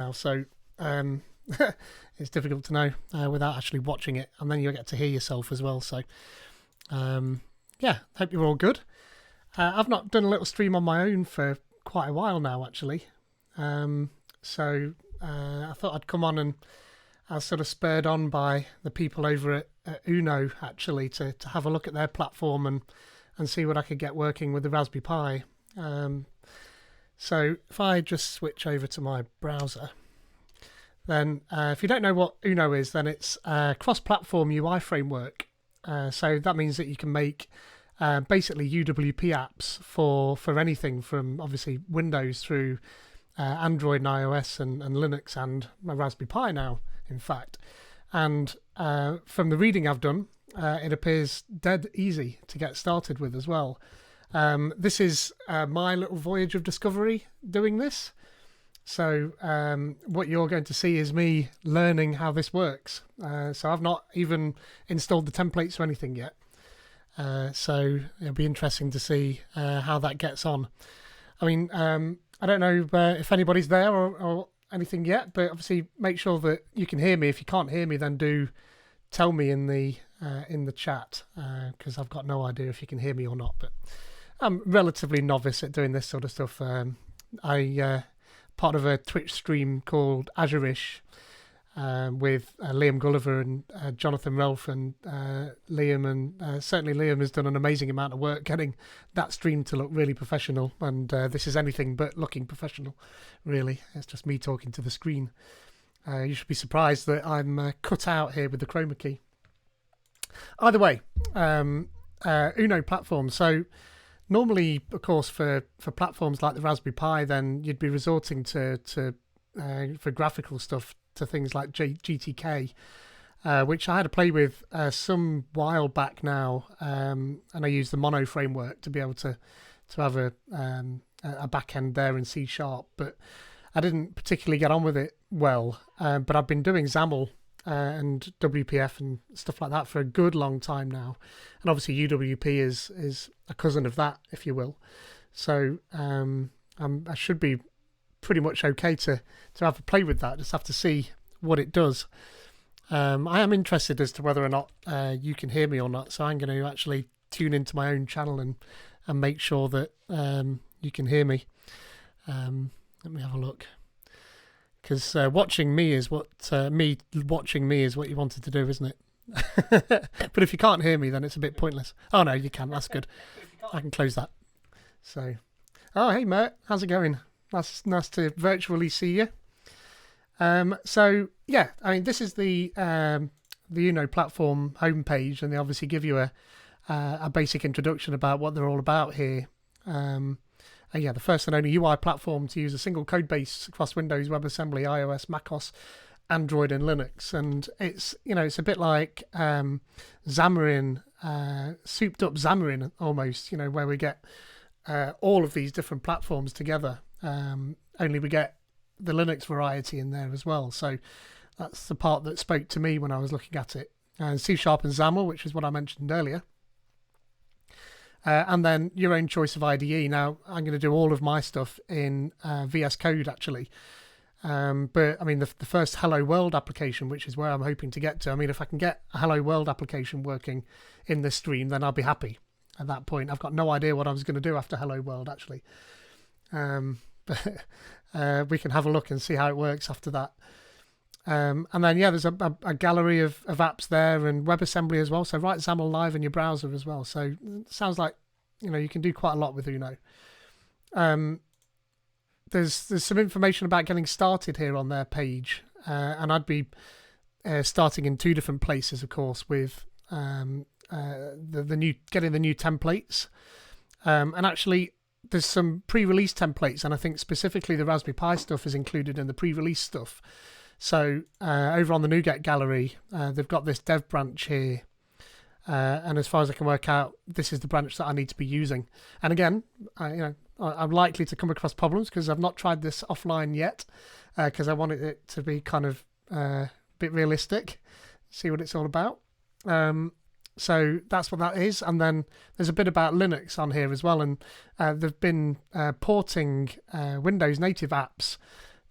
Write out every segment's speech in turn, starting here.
now, so it's difficult to know without actually watching it, and then you get to hear yourself as well. So yeah, hope you're all good. I've not done a little stream on my own for quite a while now, actually. So I thought I'd come on, and I was sort of spurred on by the people over at Uno, actually, to have a look at their platform and see what I could get working with the Raspberry Pi. So if I just switch over to my browser, then if you don't know what Uno is, then it's a cross-platform UI framework. So that means that you can make basically UWP apps for anything from obviously Windows through Android and iOS and Linux and my Raspberry Pi now, in fact. And from the reading I've done, it appears dead easy to get started with as well. This is my little voyage of discovery doing this. So what you're going to see is me learning how this works. So I've not even installed the templates or anything yet. So it'll be interesting to see how that gets on. I mean, I don't know if anybody's there or anything yet, but obviously make sure that you can hear me. If you can't hear me, then do tell me in the chat, because I've got no idea if you can hear me or not. But I'm relatively novice at doing this sort of stuff. I part of a Twitch stream called Azurish with Liam Gulliver and Jonathan Relf and Liam, and certainly Liam has done an amazing amount of work getting that stream to look really professional, and this is anything but looking professional, really. It's just me talking to the screen. You should be surprised that I'm cut out here with the chroma key. Either way, Uno platform. So normally, of course, for platforms like the Raspberry Pi, then you'd be resorting to for graphical stuff to things like GTK, which I had to play with some while back now, and I used the Mono framework to be able to have a back end there in C#, but I didn't particularly get on with it well. But I've been doing XAML and WPF and stuff like that for a good long time now, and obviously UWP is a cousin of that, if you will. So I should be pretty much okay to have a play with that. Just have to see what it does. I am interested as to whether or not you can hear me or not, so I'm going to actually tune into my own channel and make sure that you can hear me. Let me have a look, because watching me is what you wanted to do, isn't it? But if you can't hear me, then it's a bit pointless. Oh no, you can. That's good. I can close that. So, oh hey Mert, how's it going? Nice to virtually see you. So yeah, I mean, this is the Uno platform homepage, and they obviously give you a basic introduction about what they're all about here. Yeah, the first and only UI platform to use a single code base across Windows, WebAssembly, iOS, macOS, Android, and Linux. And it's a bit like Xamarin, souped up Xamarin almost. Where we get all of these different platforms together. Only we get the Linux variety in there as well. So that's the part that spoke to me when I was looking at it. C# and XAML, which is what I mentioned earlier. And then your own choice of IDE. Now, I'm going to do all of my stuff in VS Code, actually. But, I mean, the first Hello World application, which is where I'm hoping to get to. I mean, if I can get a Hello World application working in this stream, then I'll be happy at that point. I've got no idea what I was going to do after Hello World, actually. But we can have a look and see how it works after that. And then, yeah, there's a gallery of apps there, and WebAssembly as well. So write XAML live in your browser as well. So it sounds like, you can do quite a lot with Uno. There's some information about getting started here on their page. And I'd be starting in two different places, of course, with getting the new templates. And actually, there's some pre-release templates, and I think specifically the Raspberry Pi stuff is included in the pre-release stuff. So over on the NuGet gallery, they've got this dev branch here, and as far as I can work out, this is the branch that I need to be using. And again, I'm likely to come across problems because I've not tried this offline yet, because I wanted it to be kind of a bit realistic, see what it's all about. So that's what that is. And then there's a bit about Linux on here as well. And they've been porting Windows native apps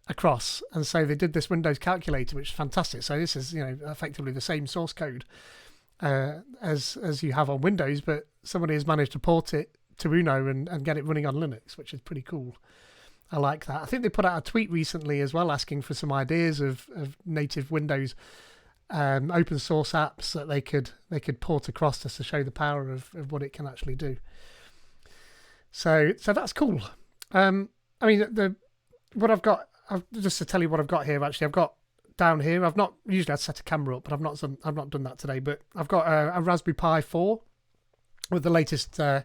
across, and so they did this Windows calculator, which is fantastic. So this is, effectively the same source code as you have on Windows, but somebody has managed to port it to Uno and get it running on Linux, which is pretty cool. I like that. I think they put out a tweet recently as well asking for some ideas of native Windows open source apps that they could port across just to show the power of what it can actually do. So that's cool. I mean, what I've got, just to tell you what I've got here. Actually, I've got down here. I've not usually I'd set a camera up, but I've not done that today. But I've got a Raspberry Pi 4 with the latest. I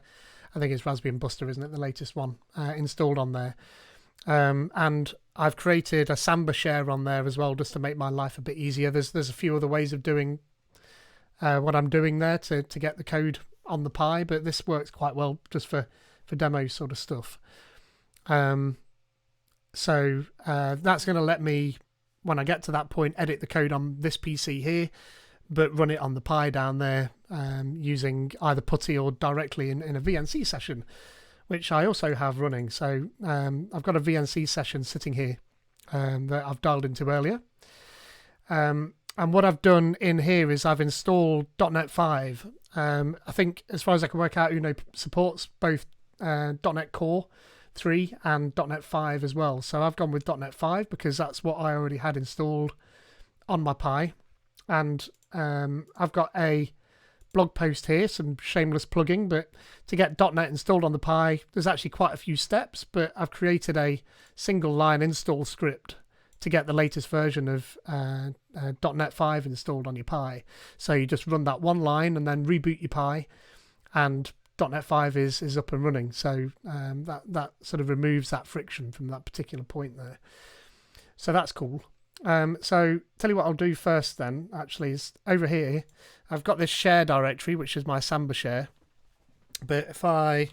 think it's Raspbian Buster, isn't it? The latest one installed on there. And I've created a Samba share on there as well, just to make my life a bit easier. There's a few other ways of doing what I'm doing there to get the code on the Pi, but this works quite well just for demo sort of stuff. So that's going to let me, when I get to that point, edit the code on this PC here, but run it on the Pi down there using either PuTTY or directly in a VNC session, which I also have running. So I've got a VNC session sitting here that I've dialed into earlier. And what I've done in here is I've installed .NET 5. I think as far as I can work out, Uno supports both .NET Core 3 and .NET 5 as well. So I've gone with .NET 5 because that's what I already had installed on my Pi. And I've got a blog post here, some shameless plugging, but to get .NET installed on the Pi, there's actually quite a few steps, but I've created a single line install script to get the latest version of .NET 5 installed on your Pi. So you just run that one line and then reboot your Pi, and .NET 5 is up and running. So that sort of removes that friction from that particular point there. So that's cool. So tell you what I'll do first then, actually, is over here, I've got this share directory, which is my Samba share. But if I,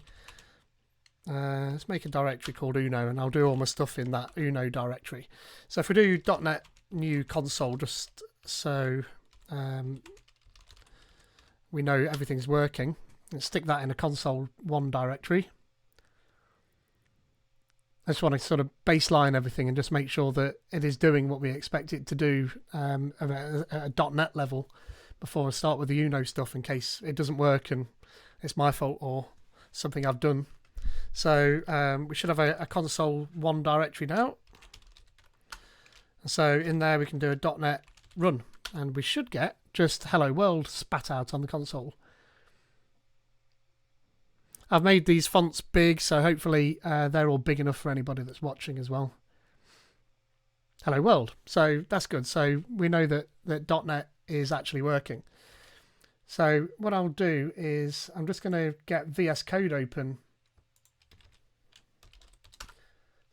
let's make a directory called Uno, and I'll do all my stuff in that Uno directory. So if we do .NET new console, just so we know everything's working, and stick that in a console1 directory. I just want to sort of baseline everything and just make sure that it is doing what we expect it to do at a .NET level before I start with the Uno stuff, in case it doesn't work and it's my fault or something I've done. So we should have a console1 directory now. So in there we can do a .NET run, and we should get just hello world spat out on the console. I've made these fonts big, so hopefully they're all big enough for anybody that's watching as well. Hello world. So that's good. So we know that .NET is actually working. So what I'll do is I'm just going to get VS Code open.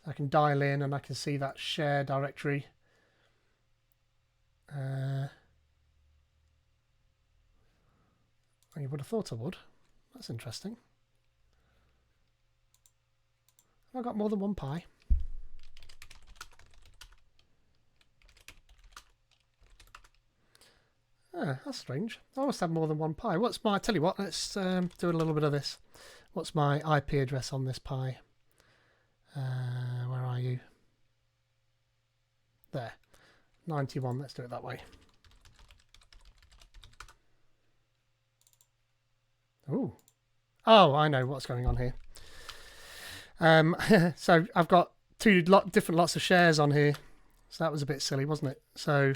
I can dial in and I can see that share directory. You would have thought I would. That's interesting. Have I got more than one Pi? That's strange. I always have more than one Pi. What's my... Tell you what, let's do a little bit of this. What's my IP address on this Pi? Where are you? There. 91. Let's do it that way. Ooh. Oh, I know what's going on here. So I've got two different lots of shares on here. So that was a bit silly, wasn't it? So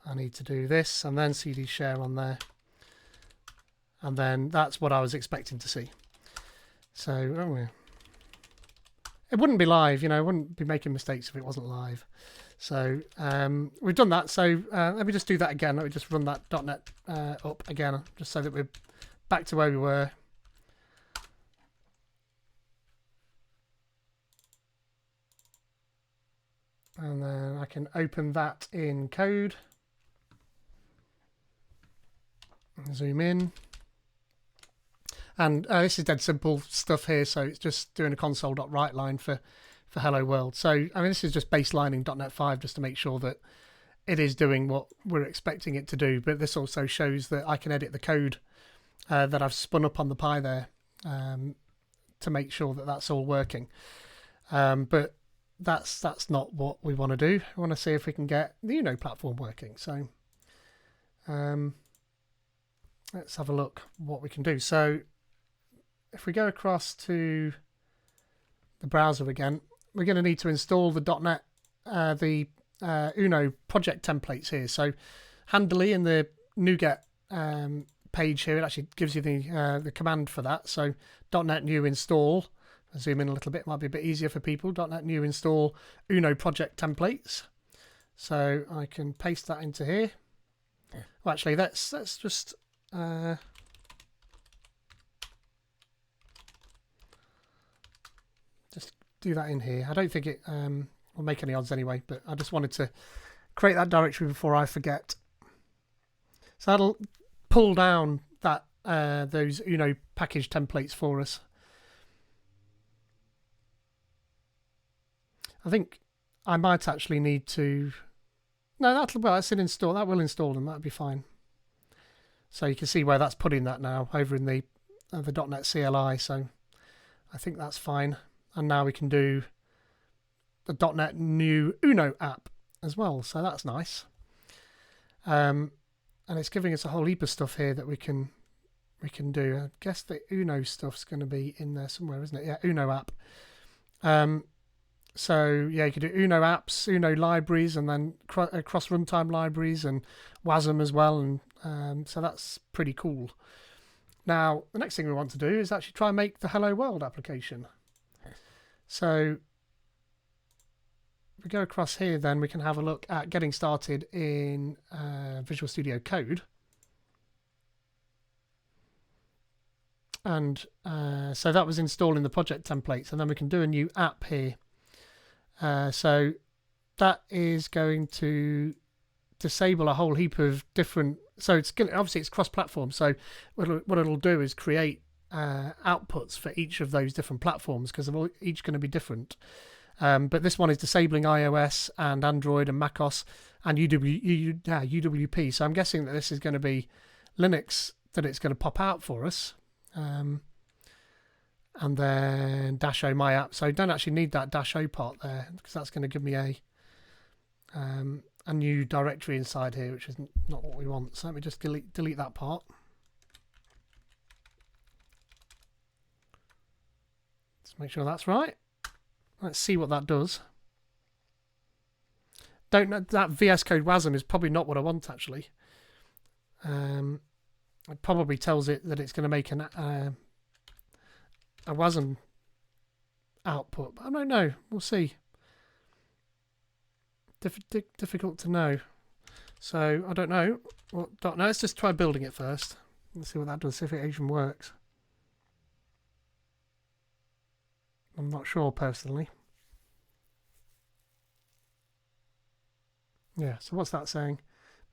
I need to do this and then CD share on there. And then that's what I was expecting to see. So it wouldn't be live, I wouldn't be making mistakes if it wasn't live. So we've done that. So let me just do that again. Let me just run that .NET up again, just so that we're back to where we were. And then I can open that in code. Zoom in. And this is dead simple stuff here, so it's just doing a console.writeline for hello world. So, I mean, this is just baselining .NET 5 just to make sure that it is doing what we're expecting it to do. But this also shows that I can edit the code that I've spun up on the Pi there to make sure that that's all working. But that's not what we want to do. We want to see if we can get the Uno platform working. So let's have a look what we can do. So if we go across to the browser again, we're going to need to install the .NET, the Uno project templates here. So handily in the NuGet page here, it actually gives you the command for that. So .NET new install. I'll zoom in a little bit, might be a bit easier for people. .NET new install Uno project templates. So I can paste that into here. Well, actually, let's just do that in here. I don't think it will make any odds anyway, but I just wanted to create that directory before I forget. So that'll pull down that those Uno package templates for us. I think I might actually need to. No, that's an install. That will install them. That'll be fine. So you can see where that's putting that now over in the .NET CLI. So I think that's fine. And now we can do the .NET new Uno app as well. So that's nice. And it's giving us a whole heap of stuff here that we can do. I guess the Uno stuff's going to be in there somewhere, isn't it? Yeah, Uno app. So yeah, you can do Uno apps, Uno libraries, and then cross runtime libraries and WASM as well. And so that's pretty cool. Now, the next thing we want to do is actually try and make the Hello World application. So if we go across here, then we can have a look at getting started in Visual Studio Code. And so that was installing the project templates, and then we can do a new app here. So that is going to disable a whole heap of different. So it's obviously it's cross-platform. So what it'll do is create outputs for each of those different platforms because they're each going to be different. But this one is disabling iOS and Android and macOS and UWP. So I'm guessing that this is going to be Linux that it's going to pop out for us. And then -o my app. So I don't actually need that -o part there because that's going to give me a new directory inside here, which is not what we want. So let me just delete that part. Let's make sure that's right. Let's see what that does. Don't know, that VS Code WASM is probably not what I want actually. It probably tells it that it's going to make a WASM output, but I don't know. We'll see. Difficult to know. So I don't know. Well, let's just try building it first. Let's see what that does. See if it even works. I'm not sure personally. Yeah. So what's that saying?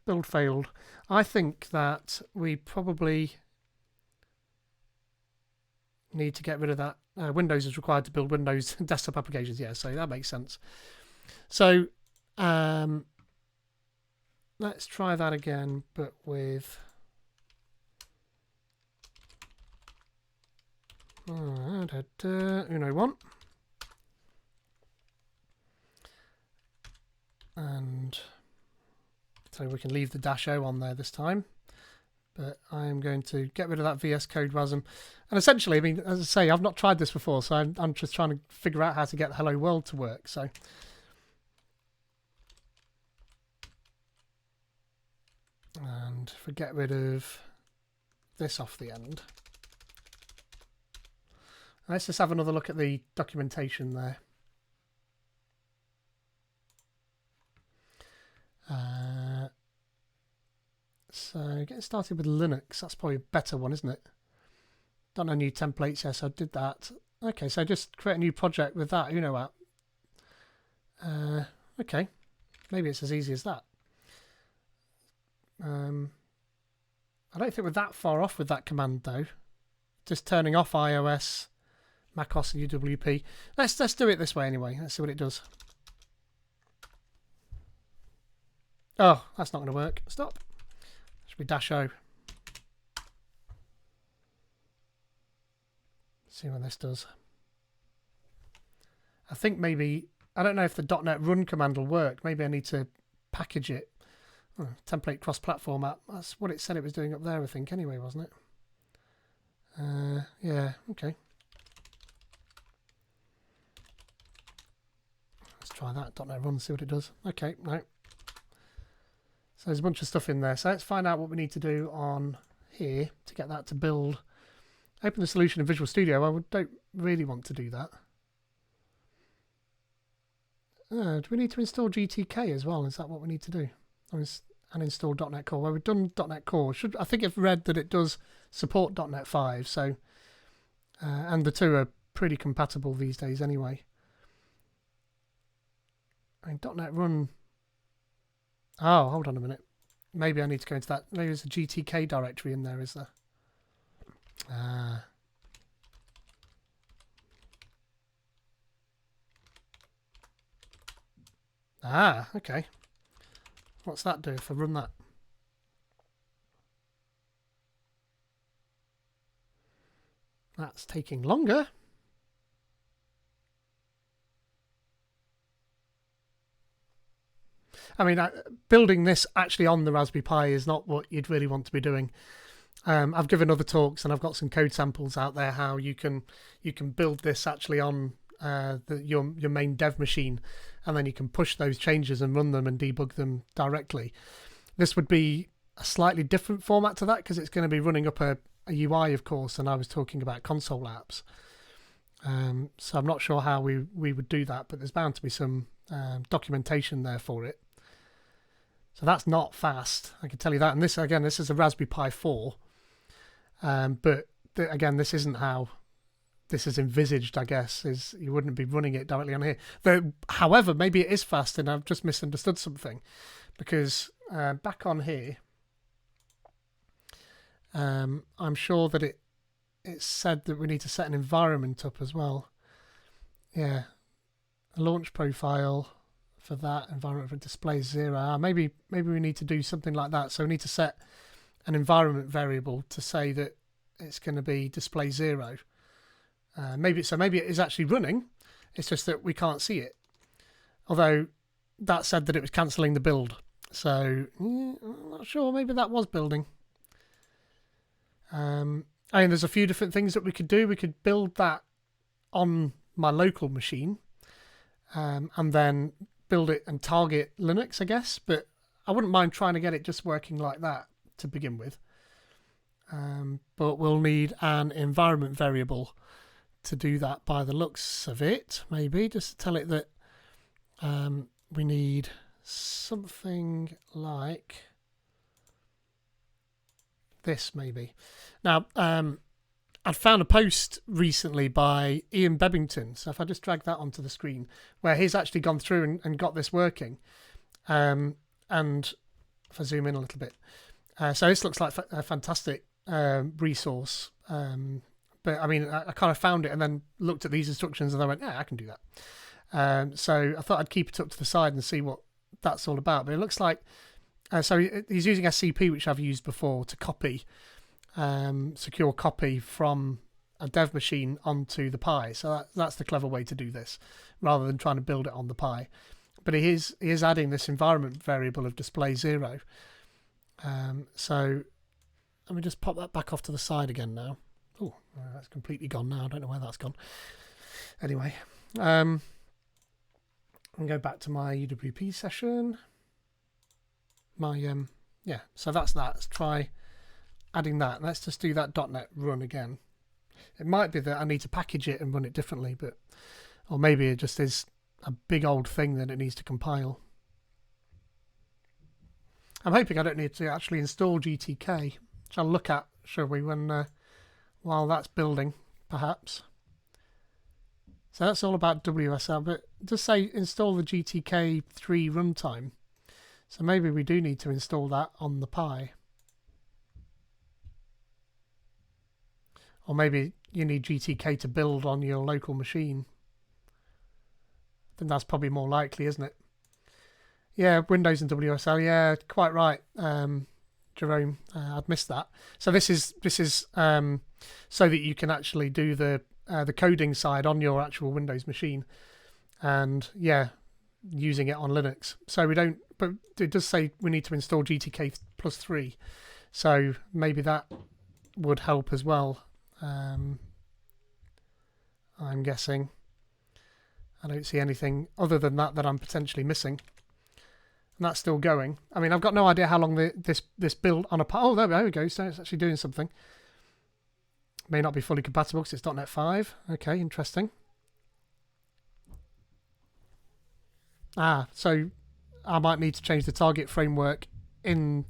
Build failed. I think that we probably need to get rid of that. Windows is required to build Windows desktop applications. Yeah, so that makes sense. So let's try that again, but with Uno 1. And so we can leave the -o on there this time. But I'm going to get rid of that VS Code WASM. And essentially, I mean, as I say, I've not tried this before, so I'm just trying to figure out how to get Hello World to work. So, and if we get rid of this off the end, let's just have another look at the documentation there. So getting started with Linux, that's probably a better one, isn't it? Don't know new templates, yes, I did that. Okay, so just create a new project with that Uno app. Okay, maybe it's as easy as that. I don't think we're that far off with that command though. Just turning off iOS, macOS and UWP. Let's do it this way anyway. Let's see what it does. Oh, that's not going to work. Stop. Should be -o. See what this does. I think maybe I don't know if the .NET Run command will work. Maybe I need to package it. Oh, template cross-platform app. That's what it said it was doing up there, I think, anyway, wasn't it? Yeah, okay. Let's try that. .NET Run, see what it does. Okay, no. So there's a bunch of stuff in there. So let's find out what we need to do on here to get that to build. Open the solution in Visual Studio. I don't really want to do that. Do we need to install GTK as well? Is that what we need to do? And install .NET Core. Well, we've done .NET Core. I think I've read that it does support .NET 5. So, and the two are pretty compatible these days anyway. I mean, .NET Run. Oh, hold on a minute. Maybe I need to go into that. Maybe there's a GTK directory in there, is there? Okay. What's that do if I run that? That's taking longer. I mean, building this actually on the Raspberry Pi is not what you'd really want to be doing. I've given other talks and I've got some code samples out there how you can build this actually on your main dev machine, and then you can push those changes and run them and debug them directly. This would be a slightly different format to that because it's going to be running up a UI, of course, and I was talking about console apps. So I'm not sure how we would do that, but there's bound to be some documentation there for it. So that's not fast, I can tell you that. And this, again, this is a Raspberry Pi 4. But again, this isn't how this is envisaged, I guess, is you wouldn't be running it directly on here. However, maybe it is fast and I've just misunderstood something, because back on here, I'm sure that it said that we need to set an environment up as well. Yeah, a launch profile for that, environment for display 0. Maybe we need to do something like that. So we need to set an environment variable to say that it's going to be display 0. Maybe it is actually running. It's just that we can't see it. Although that said that it was cancelling the build. So I'm not sure. Maybe that was building. I mean, there's a few different things that we could do. We could build that on my local machine, and then build it and target Linux, I guess. But I wouldn't mind trying to get it just working like that to begin with. But we'll need an environment variable to do that by the looks of it, maybe, just to tell it that we need something like this, maybe. Now, I'd found a post recently by Ian Bebbington, so if I just drag that onto the screen, where he's actually gone through and got this working. And if I zoom in a little bit, so this looks like a fantastic resource. But I mean, I kind of found it and then looked at these instructions and I went, yeah, I can do that. So I thought I'd keep it up to the side and see what that's all about. But it looks like, so he's using SCP, which I've used before, to copy, secure copy from a dev machine onto the Pi. So that's the clever way to do this, rather than trying to build it on the Pi. But he is adding this environment variable of display 0. So let me just pop that back off to the side again now. Oh, that's completely gone now. I don't know where that's gone. Anyway, I'll go back to my UWP session. Yeah, so that's that. Let's try adding that. Let's just do that .NET Run again. It might be that I need to package it and run it differently, or maybe it just is a big old thing that it needs to compile. I'm hoping I don't need to actually install GTK, which I'll look at, shall we, while that's building, perhaps. So that's all about WSL, but it does say install the GTK 3 runtime. So maybe we do need to install that on the Pi. Or maybe you need GTK to build on your local machine. I think that's probably more likely, isn't it? Yeah, Windows and WSL. Yeah, quite right, Jerome. I'd missed that. So this is so that you can actually do the coding side on your actual Windows machine. and yeah, using it on Linux. So we don't, but it does say we need to install GTK plus 3. So maybe that would help as well. I'm guessing. I don't see anything other than that I'm potentially missing. And that's still going. I mean, I've got no idea how long this build on a... Oh, there we go. So it's actually doing something. May not be fully compatible because it's .NET 5. Okay, interesting. So I might need to change the target framework in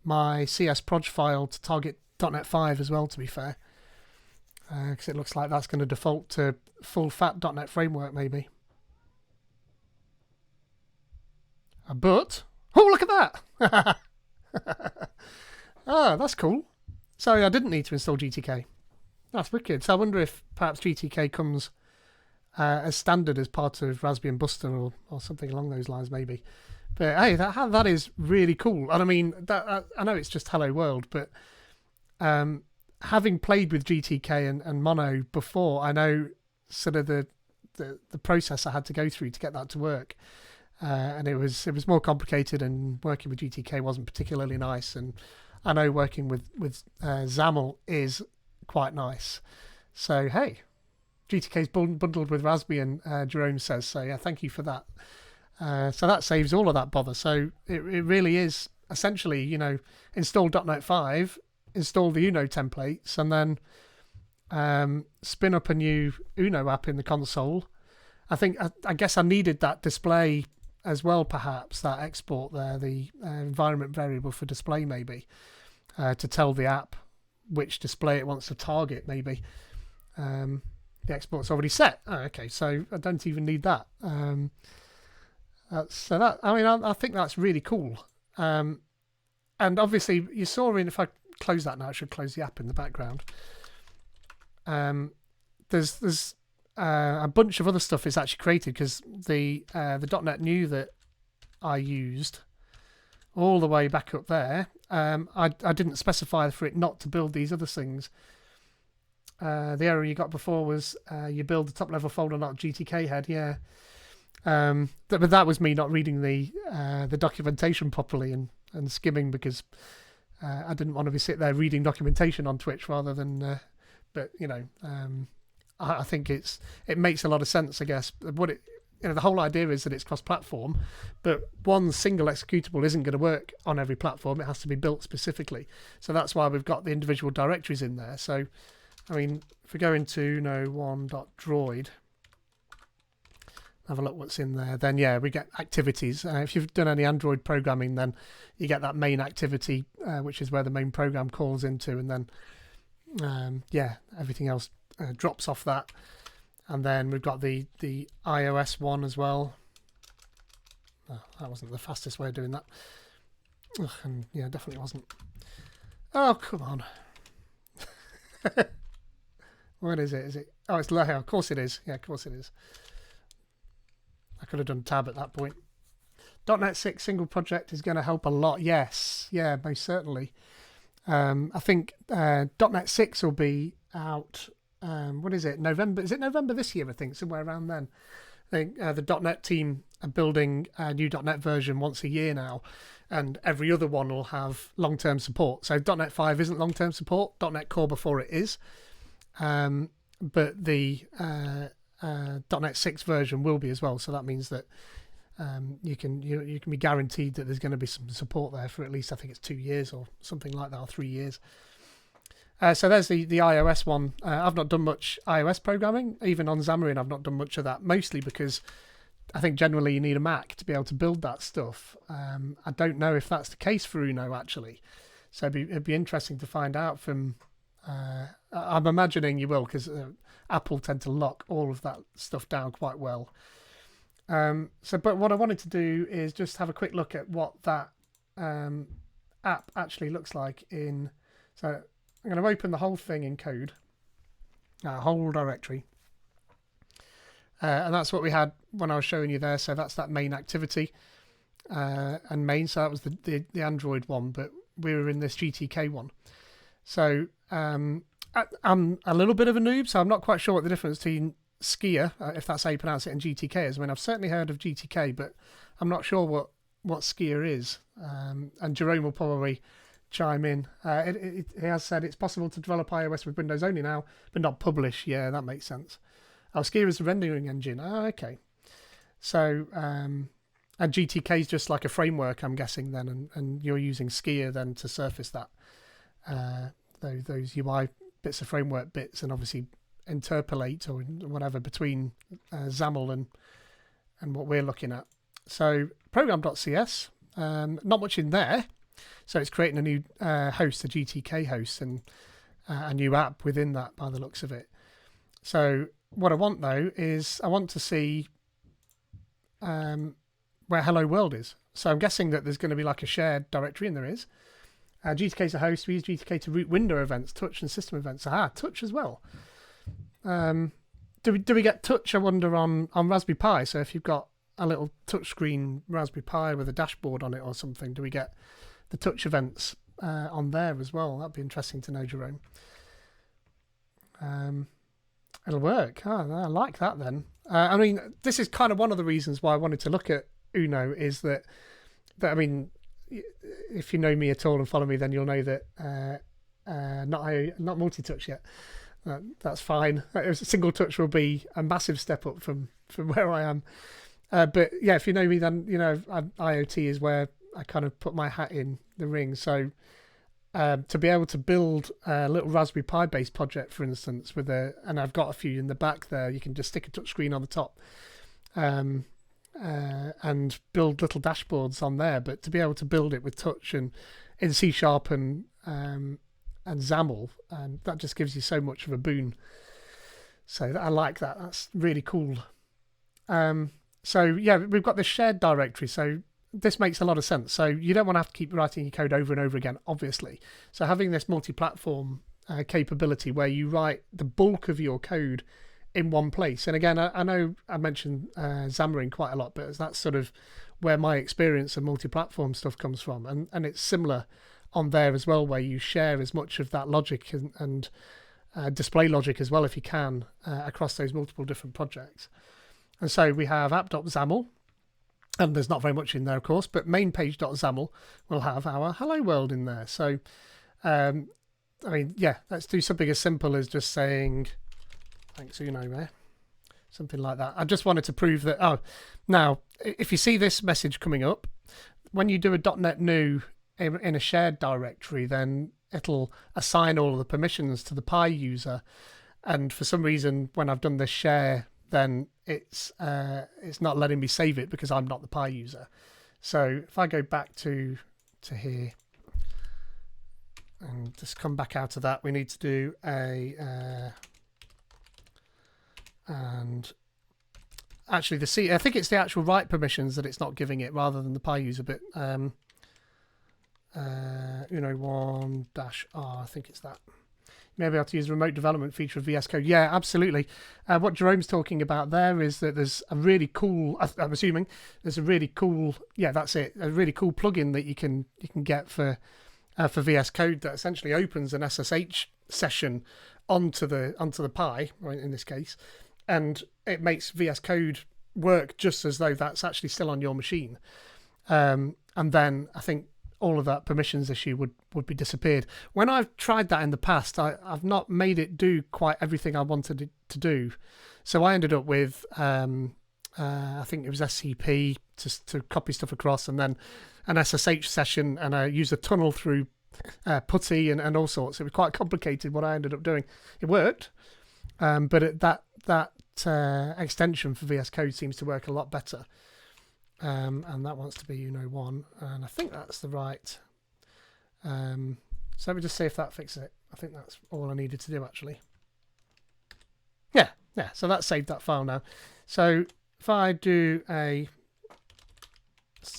my CS proj file to target .NET 5 as well, to be fair. Because it looks like that's going to default to full fat .NET framework, maybe. But, oh, look at that! That's cool. So I didn't need to install GTK. That's wicked. So I wonder if perhaps GTK comes as standard as part of Raspbian Buster or something along those lines, maybe. But hey, that is really cool. And I mean, I know it's just Hello World, but having played with GTK and Mono before, I know sort of the process I had to go through to get that to work. And it was more complicated, and working with GTK wasn't particularly nice. And I know working with XAML is quite nice. So hey, GTK's bundled with Raspbian, Jerome says. So yeah, thank you for that. So that saves all of that bother. So it really is essentially, install .NET 5, install the Uno templates, and then spin up a new Uno app in the console. I guess I needed that display as well, perhaps, that export there, the environment variable for display maybe, to tell the app which display it wants to target maybe. The export's already set. Oh, okay, so I don't even need that. I think that's really cool. And obviously you saw if I close that now, I should close the app in the background. There's a bunch of other stuff is actually created because the .NET New that I used all the way back up there, I didn't specify for it not to build these other things. The error you got before was you build the top level folder, not GTK head. Yeah, but that was me not reading the documentation properly and skimming because I didn't want to be sitting there reading documentation on Twitch rather than. But I think it makes a lot of sense, I guess. The whole idea is that it's cross-platform, but one single executable isn't going to work on every platform. It has to be built specifically. So that's why we've got the individual directories in there. So, I mean, if we go into uno1.droid, have a look what's in there, then yeah, we get activities. If you've done any Android programming, then you get that main activity, which is where the main program calls into, and then everything else drops off that. And then we've got the iOS one as well. Oh, that wasn't the fastest way of doing that. Ugh, and yeah, definitely wasn't. Oh, come on. What is it? Is it? Oh, it's Loho. Of course it is. Yeah, of course it is. I could have done tab at that point. .NET 6 single project is going to help a lot. Yes. Yeah, most certainly. I think .NET 6 will be out... what is it? November? Is it November this year? I think somewhere around then. I think the .NET team are building a new .NET version once a year now, and every other one will have long-term support. So .NET 5 isn't long-term support. .NET Core before it is, but the .NET 6 version will be as well. So that means that you can be guaranteed that there's going to be some support there for at least, I think it's 2 years or something like that, or 3 years. So there's the iOS one. I've not done much iOS programming. Even on Xamarin, I've not done much of that, mostly because I think generally you need a Mac to be able to build that stuff. I don't know if that's the case for Uno, actually. So it'd be interesting to find out from... I'm imagining you will, because Apple tend to lock all of that stuff down quite well. But what I wanted to do is just have a quick look at what that app actually looks like in... So I'm going to open the whole thing in code, whole directory. And that's what we had when I was showing you there. So that's that main activity and main. So that was the Android one, but we were in this GTK one. So I'm a little bit of a noob, so I'm not quite sure what the difference between Skier, if that's how you pronounce it, and GTK is. I mean, I've certainly heard of GTK, but I'm not sure what Skier is. And Jerome will probably chime in. He has said it's possible to develop iOS with Windows only now, but not publish. Yeah, that makes sense. Oh, Skier is the rendering engine. Oh, okay. So, and GTK is just like a framework, I'm guessing then, and you're using Skier then to surface that those UI bits of framework bits, and obviously interpolate or whatever between XAML and what we're looking at. So program.cs, not much in there. So it's creating a new host, a GTK host, and a new app within that by the looks of it. So what I want though is I want to see where Hello World is. So I'm guessing that there's going to be like a shared directory, and there is. GTK is a host. We use GTK to route window events, touch and system events. Touch as well. Do we get touch, I wonder, on Raspberry Pi? So if you've got a little touchscreen Raspberry Pi with a dashboard on it or something, do we get the touch events on there as well? That'd be interesting to know, Jerome. It'll work. I like that then. I mean, this is kind of one of the reasons why I wanted to look at Uno, is that I mean, if you know me at all and follow me, then you'll know that not multi-touch yet. That's fine. Single touch will be a massive step up from where I am. But yeah, if you know me, then you know IoT is where I kind of put my hat in the ring. So to be able to build a little Raspberry Pi based project, for instance, and I've got a few in the back there, you can just stick a touch screen on the top. And build little dashboards on there, but to be able to build it with touch and in C# and XAML, that just gives you so much of a boon. So I like that. That's really cool. So yeah, we've got this shared directory. So this makes a lot of sense. So you don't want to have to keep writing your code over and over again, obviously. So having this multi-platform capability where you write the bulk of your code in one place. And again, I know I mentioned Xamarin quite a lot, but that's sort of where my experience of multi-platform stuff comes from. And it's similar on there as well, where you share as much of that logic and display logic as well, if you can, across those multiple different projects. And so we have app.xaml, and there's not very much in there, of course, but mainpage.xaml will have our Hello World in there. So, I mean, yeah, let's do something as simple as just saying... Thanks, Uno, there. Something like that. I just wanted to prove that. Now, if you see this message coming up, when you do a .NET new in a shared directory, then it'll assign all of the permissions to the Pi user. And for some reason, when I've done this share, then it's not letting me save it because I'm not the Pi user. So if I go back to here and just come back out of that, we need to do a... and actually I think it's the actual write permissions that it's not giving it rather than the Pi user bit. Uno1-R, I think it's that. You may be able to use the remote development feature of VS Code. Yeah, absolutely. What Jerome's talking about there is that there's a really cool, I'm assuming, there's a really cool, yeah, that's it, a really cool plugin that you can get for VS Code that essentially opens an SSH session onto the Pi, right, in this case, and it makes VS Code work just as though that's actually still on your machine. And then I think all of that permissions issue would be disappeared. When I've tried that in the past, I've not made it do quite everything I wanted it to do. So I ended up with, I think it was SCP to copy stuff across, and then an SSH session, and I used a tunnel through PuTTY and all sorts. It was quite complicated what I ended up doing. It worked, but that extension for VS Code seems to work a lot better. And that wants to be Uno1, and I think that's the right. So let me just see if that fixes it. I think that's all I needed to do, actually. Yeah. So that saved that file now. So if I do I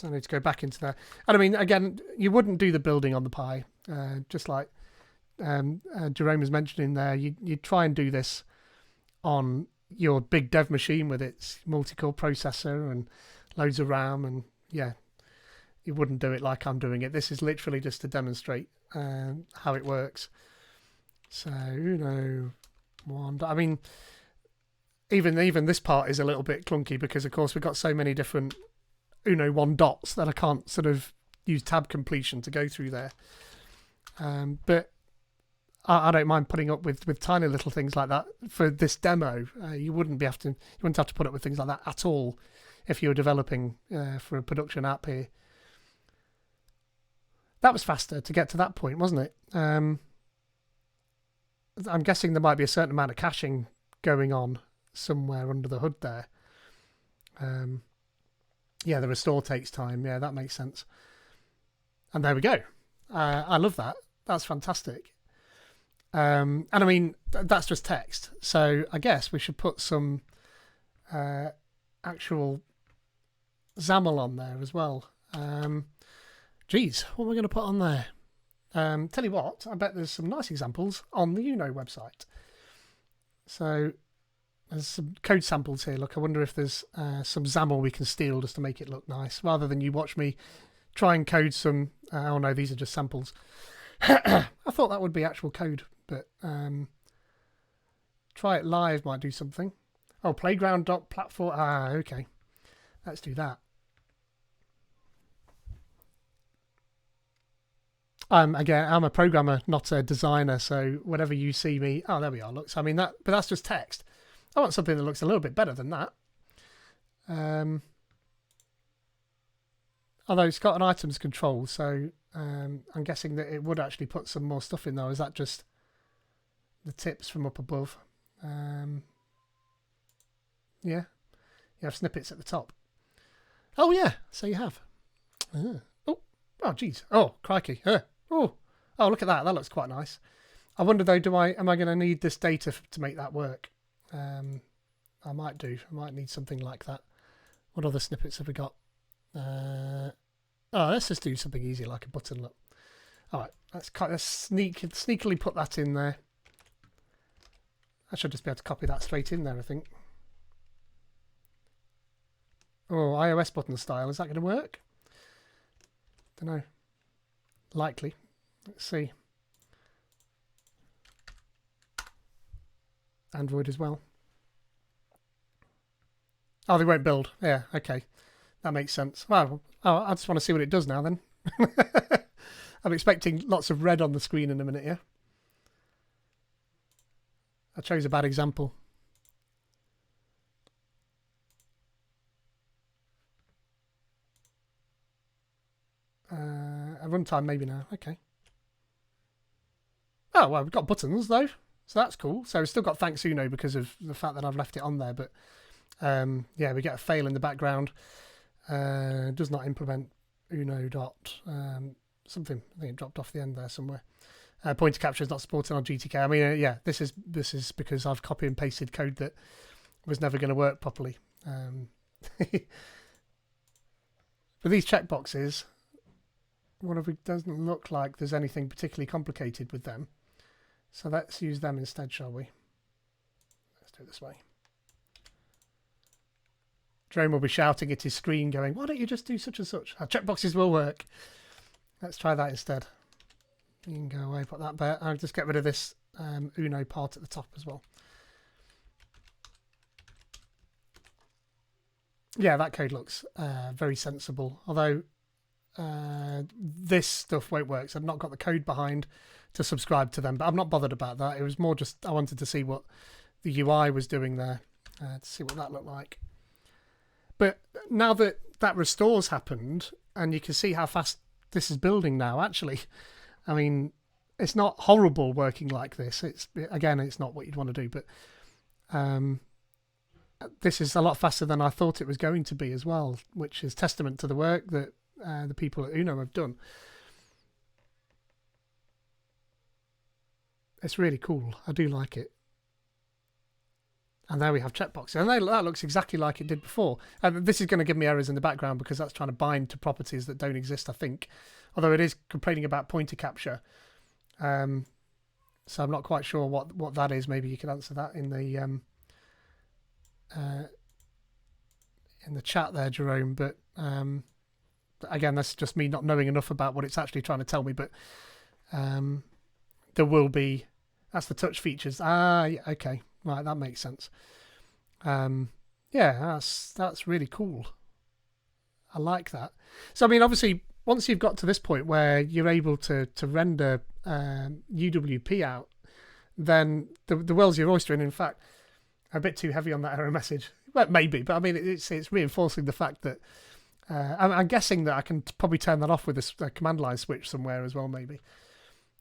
need to go back into there. And I mean, again, you wouldn't do the building on the Pi, just like Jerome was mentioning there. You try and do this on your big dev machine with its multi-core processor and loads of RAM, and yeah, you wouldn't do it like I'm doing it. This is literally just to demonstrate how it works. So Uno1, I mean, even this part is a little bit clunky because, of course, we've got so many different Uno 1 dots that I can't sort of use tab completion to go through there. But I don't mind putting up with tiny little things like that for this demo. You wouldn't have to put up with things like that at all if you were developing for a production app here. That was faster to get to that point, wasn't it? I'm guessing there might be a certain amount of caching going on somewhere under the hood there. Yeah, the restore takes time. Yeah, that makes sense. And there we go. I love that. That's fantastic. And I mean, that's just text. So I guess we should put some actual XAML on there as well. Geez, what am I going to put on there? Tell you what, I bet there's some nice examples on the Uno website. So there's some code samples here. Look, I wonder if there's some XAML we can steal just to make it look nice, rather than you watch me try and code some... oh no, these are just samples. I thought that would be actual code, but try it live might do something. Oh, playground.platform. Ah, okay. Let's do that. Again, I'm a programmer, not a designer, so whenever you see me... Oh, there we are, look. So, I mean, but that's just text. I want something that looks a little bit better than that. Although it's got an items control, so I'm guessing that it would actually put some more stuff in there. Is that just the tips from up above? Yeah. You have snippets at the top. Oh, yeah. So you have. Oh, geez. Oh, crikey. Oh, look at that. That looks quite nice. I wonder, though, am I going to need this data to make that work? I might do. I might need something like that. What other snippets have we got? Let's just do something easy like a button. Look. All right. Let's sneakily put that in there. I should just be able to copy that straight in there, I think. Oh, iOS button style. Is that going to work? Don't know. Likely. Let's see. Android as well. Oh, they won't build. Yeah, okay. That makes sense. Well, I just want to see what it does now then. I'm expecting lots of red on the screen in a minute, yeah? I chose a bad example. A runtime maybe now. Okay. Oh, well, we've got buttons though. So that's cool. So we've still got thanks Uno because of the fact that I've left it on there. But yeah, we get a fail in the background. Does not implement Uno dot something. I think it dropped off the end there somewhere. Pointer capture is not supported on GTK. I mean, yeah, this is because I've copy and pasted code that was never going to work properly. For these checkboxes, it doesn't look like there's anything particularly complicated with them. So let's use them instead, shall we? Let's do it this way. Jerome will be shouting at his screen going, why don't you just do such and such? Our checkboxes will work. Let's try that instead. You can go away, put that there. I'll just get rid of this Uno part at the top as well. Yeah, that code looks very sensible. Although this stuff won't work. So I've not got the code behind to subscribe to them. But I'm not bothered about that. It was more just I wanted to see what the UI was doing there. To see what that looked like. But now that that restore's happened, and you can see how fast this is building now, actually, I mean, it's not horrible working like this. It's not what you'd want to do, but this is a lot faster than I thought it was going to be as well, which is testament to the work that the people at Uno have done. It's really cool. I do like it. And there we have checkboxes. And that looks exactly like it did before. And this is going to give me errors in the background because that's trying to bind to properties that don't exist, I think. Although it is complaining about pointer capture. So I'm not quite sure what that is. Maybe you can answer that in the chat there, Jerome. But again, that's just me not knowing enough about what it's actually trying to tell me. But there will be... That's the touch features. Ah, yeah, okay. Right, that makes sense. Yeah, that's really cool. I like that. So I mean, obviously, once you've got to this point where you're able to render UWP out, then the world's your oyster. And in fact, a bit too heavy on that error message. Well, maybe, but I mean, it's reinforcing the fact that I'm guessing that I can probably turn that off with a command line switch somewhere as well, maybe.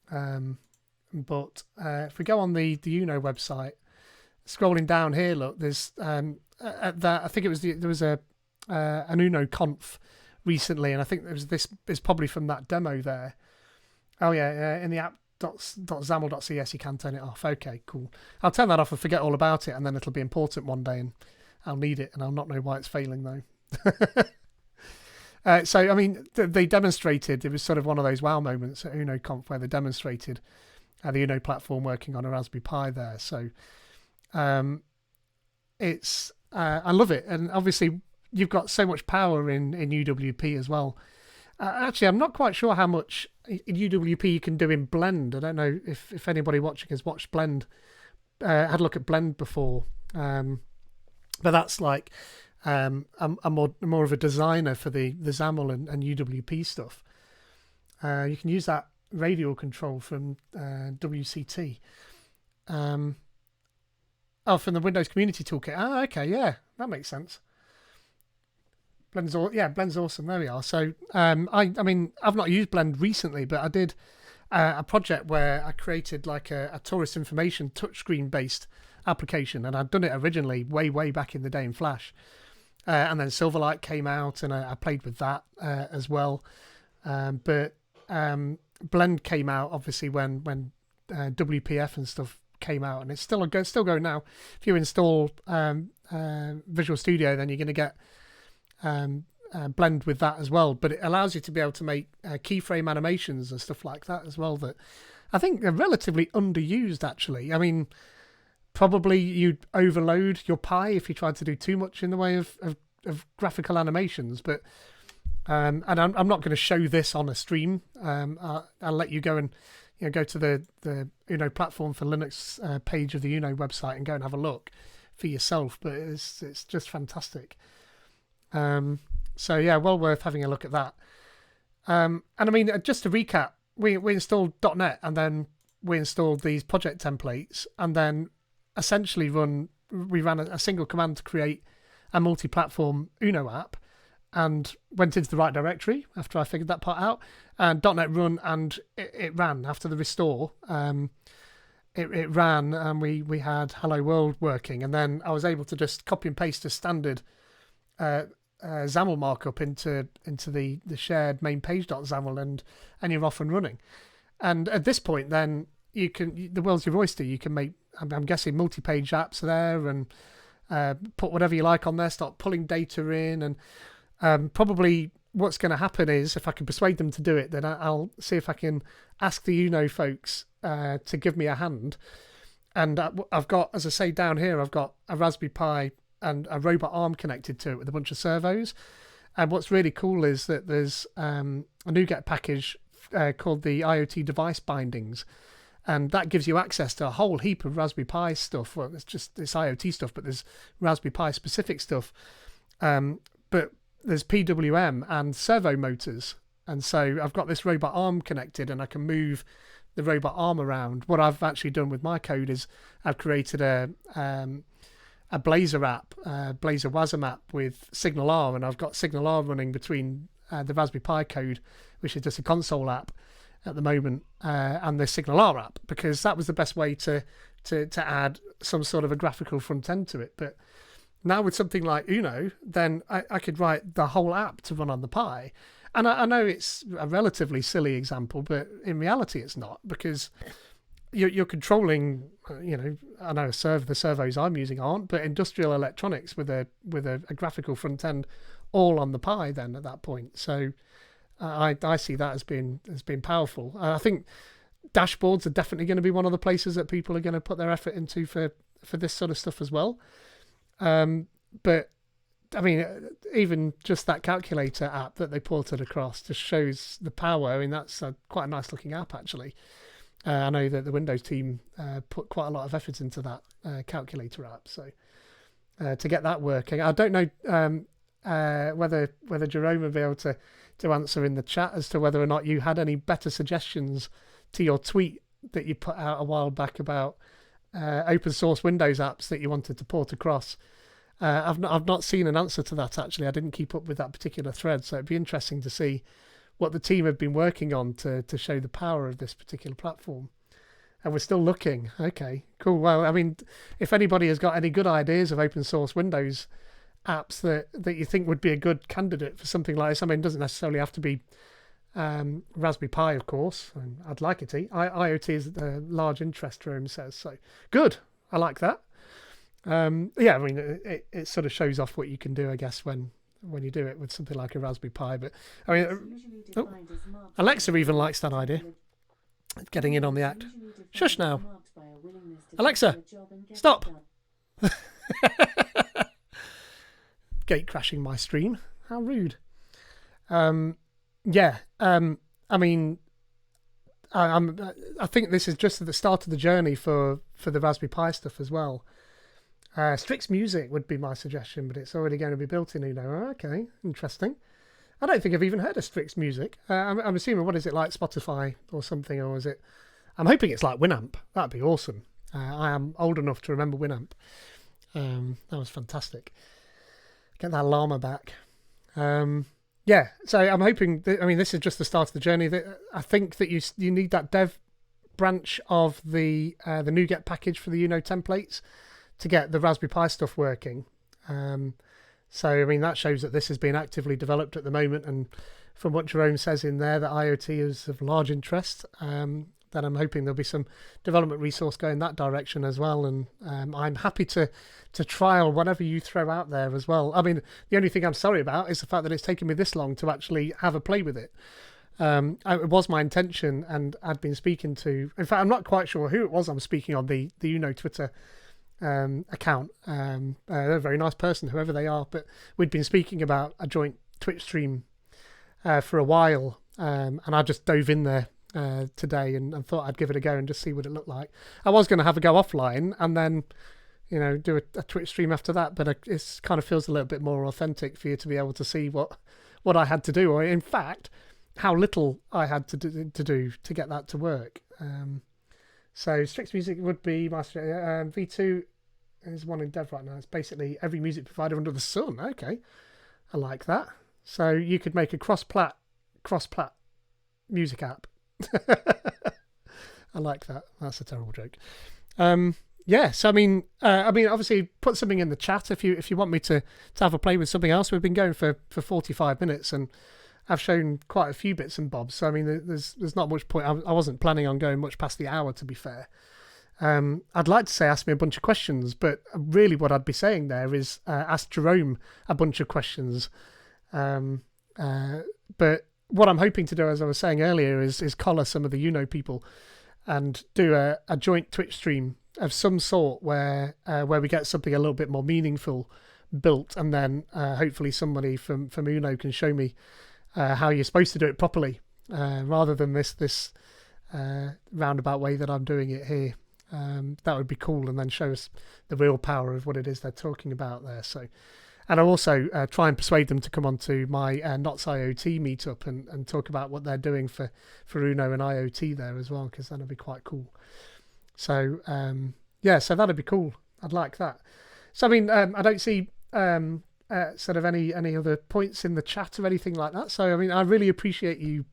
But if we go on the Uno website, scrolling down here, look, there's at that I think there was a an Uno conf recently, and I think this is probably from that demo there. Oh yeah, in the app.xaml.cs you can turn it off. Okay, cool. I'll turn that off and forget all about it, and then it'll be important one day, and I'll need it, and I'll not know why it's failing though. So I mean, they demonstrated. It was sort of one of those wow moments at Uno Conf where they demonstrated the Uno platform working on a Raspberry Pi there. So it's I love it, and obviously you've got so much power in UWP as well. Actually, I'm not quite sure how much in UWP you can do in Blend. I don't know if anybody watching has watched Blend, had a look at Blend before, but that's like I'm more of a designer for the XAML and UWP stuff. You can use that radial control from WCT. From the Windows Community Toolkit. Ah, okay, yeah, that makes sense. Blend's awesome. There we are. So I mean, I've not used Blend recently, but I did a project where I created like a tourist information touchscreen based application, and I'd done it originally way back in the day in Flash, and then Silverlight came out, and I played with that as well. But Blend came out obviously when WPF and stuff came out, and it's still going now. If you install Visual Studio, then you're going to get Blend with that as well, but it allows you to be able to make keyframe animations and stuff like that as well, that I think are relatively underused actually. I mean, probably you'd overload your Pi if you tried to do too much in the way of graphical animations, but and I'm not going to show this on a stream. I'll let you go and go to the Uno platform for Linux page of the Uno website and go and have a look for yourself, but it's just fantastic. So yeah, well worth having a look at that. And I mean, just to recap, we installed .NET, and then we installed these project templates, and then essentially we ran a single command to create a multi-platform Uno app, and went into the right directory after I figured that part out. And .NET run, and it ran after the restore. It ran, and we had Hello World working, and then I was able to just copy and paste a standard XAML markup into the shared main page.xaml, and you're off and running. And at this point, then the world's your oyster. You can make, I'm guessing, multi-page apps there, and put whatever you like on there. Start pulling data in, and probably what's going to happen is, if I can persuade them to do it, then I'll see if I can ask the Uno folks to give me a hand. And I've got, as I say down here, I've got a Raspberry Pi and a robot arm connected to it with a bunch of servos. And what's really cool is that there's a NuGet package called the IoT device bindings, and that gives you access to a whole heap of Raspberry Pi stuff. Well, it's IoT stuff, but there's Raspberry Pi specific stuff. But there's PWM and servo motors, and so I've got this robot arm connected, and I can move the robot arm around. What I've actually done with my code is I've created a Blazor app, Blazor WASM app with Signal R, and I've got Signal R running between the Raspberry Pi code, which is just a console app at the moment, and the Signal R app, because that was the best way to add some sort of a graphical front end to it. But now with something like Uno, then I could write the whole app to run on the Pi. And I know it's a relatively silly example, but in reality it's not, because you're controlling, I know the servos I'm using aren't, but industrial electronics with a graphical front end all on the Pi then at that point. So I see that as being powerful. I think dashboards are definitely going to be one of the places that people are going to put their effort into for this sort of stuff as well. But I mean, even just that calculator app that they ported across just shows the power. I mean, that's quite a nice looking app actually. I know that the Windows team put quite a lot of effort into that calculator app. So to get that working. I don't know whether Jerome will be able to answer in the chat as to whether or not you had any better suggestions to your tweet that you put out a while back about open source Windows apps that you wanted to port across. I've not seen an answer to that, actually. I didn't keep up with that particular thread, so it'd be interesting to see what the team have been working on to show the power of this particular platform. And we're still looking. Okay, cool. Well, I mean, if anybody has got any good ideas of open source Windows apps that you think would be a good candidate for something like this, I mean, it doesn't necessarily have to be Raspberry Pi, of course. I'd like it to. IoT is a large interest, Jerome says. So good. I like that. Yeah, I mean, it sort of shows off what you can do, I guess, when you do it with something like a Raspberry Pi. But I mean, Alexa even likes that idea. Getting in on the act. Shush now. Alexa, stop. Gate crashing my stream. How rude. Yeah. I mean, I think this is just at the start of the journey for the Raspberry Pi stuff as well. Strix Music would be my suggestion, but it's already going to be built in Uno. Okay, interesting. I don't think I've even heard of Strix Music. I'm assuming, what is it, like Spotify or something, or is it? I'm hoping it's like Winamp. That'd be awesome. I am old enough to remember Winamp. That was fantastic. Get that llama back. Yeah, so I'm hoping that, I mean, this is just the start of the journey. That I think that you need that dev branch of the NuGet package for the Uno templates to get the Raspberry Pi stuff working. So, I mean, that shows that this is being actively developed at the moment. And from what Jerome says in there, that IoT is of large interest, then I'm hoping there'll be some development resource going that direction as well. And I'm happy to trial whatever you throw out there as well. I mean, the only thing I'm sorry about is the fact that it's taken me this long to actually have a play with it. It was my intention, and I'd been speaking to... In fact, I'm not quite sure who it was I'm speaking on, the Uno Twitter account. They're a very nice person, whoever they are, but we'd been speaking about a joint Twitch stream for a while, and I just dove in there today and thought I'd give it a go and just see what it looked like. I was going to have a go offline and then, you know, do a Twitch stream after that, but it kind of feels a little bit more authentic for you to be able to see what I had to do, or in fact how little I had to do to get that to work. So Strix Music would be my V2 is one in dev right now. It's basically every music provider under the sun. Okay, I like that. So you could make a cross-plat music app. I like that. That's a terrible joke. Yeah. So I mean, obviously, put something in the chat if you want me to have a play with something else. We've been going for 45 minutes and I've shown quite a few bits and bobs. So I mean, there's not much point. I wasn't planning on going much past the hour, to be fair. I'd like to say ask me a bunch of questions, but really what I'd be saying there is ask Jerome a bunch of questions. But what I'm hoping to do, as I was saying earlier, is collar some of the Uno people and do a joint Twitch stream of some sort where we get something a little bit more meaningful built, and then hopefully somebody from Uno can show me how you're supposed to do it properly, rather than this roundabout way that I'm doing it here. That would be cool, and then show us the real power of what it is they're talking about there. So, and I'll also try and persuade them to come onto my Knots IoT meetup and talk about what they're doing for Uno and IoT there as well, because that'll be quite cool. So yeah, so that'd be cool. I'd like that. So I mean, I don't see sort of any other points in the chat or anything like that. So I mean, I really appreciate you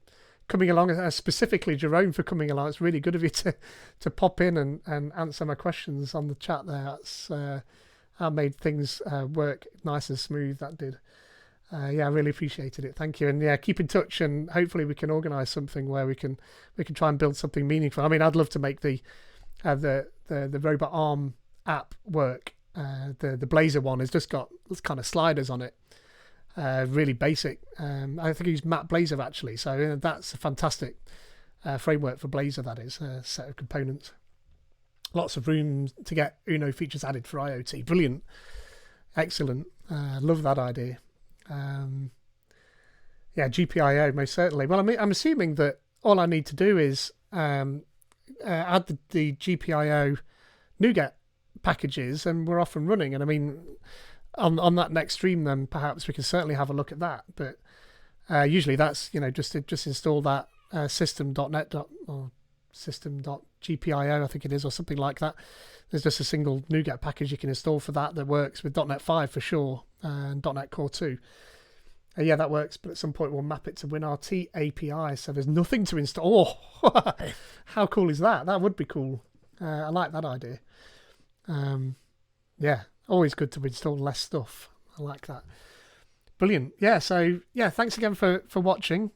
coming along, specifically Jerome for coming along. It's really good of you to pop in and answer my questions on the chat there. That's how made things work nice and smooth. That did. Yeah, I really appreciated it. Thank you. And yeah, keep in touch, and hopefully we can organise something where we can try and build something meaningful. I mean, I'd love to make the robot arm app work. The Blazor one has just got kind of sliders on it. Really basic. I think I used Matt Blazor actually, so that's a fantastic framework for Blazor. That is a set of components. Lots of room to get Uno features added for IoT. Brilliant, excellent. Love that idea. Yeah, GPIO most certainly. Well, I'm assuming that all I need to do is add the GPIO NuGet packages, and we're off and running. And I mean, on that next stream, then perhaps we can certainly have a look at that. But usually that's just install that system.net or system.gpio, I think it is, or something like that. There's just a single NuGet package you can install for that works with .NET 5 for sure, and .NET Core 2. Yeah, that works, but at some point we'll map it to WinRT API, so there's nothing to install. Oh, how cool is that? That would be cool. I like that idea. Yeah, always good to install less stuff. I like that. Brilliant. Yeah, so yeah, thanks again for watching.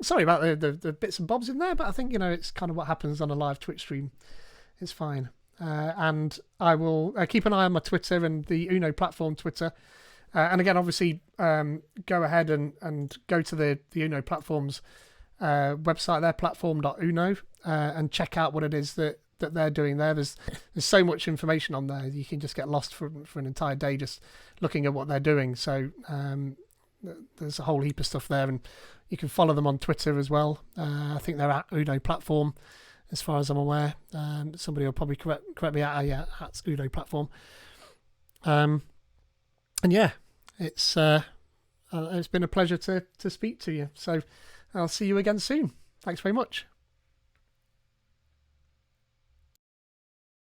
Sorry about the bits and bobs in there, but I think it's kind of what happens on a live Twitch stream. It's fine. And I will keep an eye on my Twitter and the Uno platform Twitter. And again, obviously, go ahead and go to the Uno platform's website there, platform.uno, and check out what it is that they're doing there. There's so much information on there. You can just get lost for an entire day just looking at what they're doing. So there's a whole heap of stuff there, and you can follow them on Twitter as well. I think they're at Uno Platform, as far as I'm aware. Somebody will probably correct me at Uno Platform. And yeah, it's been a pleasure to speak to you. So I'll see you again soon. Thanks very much.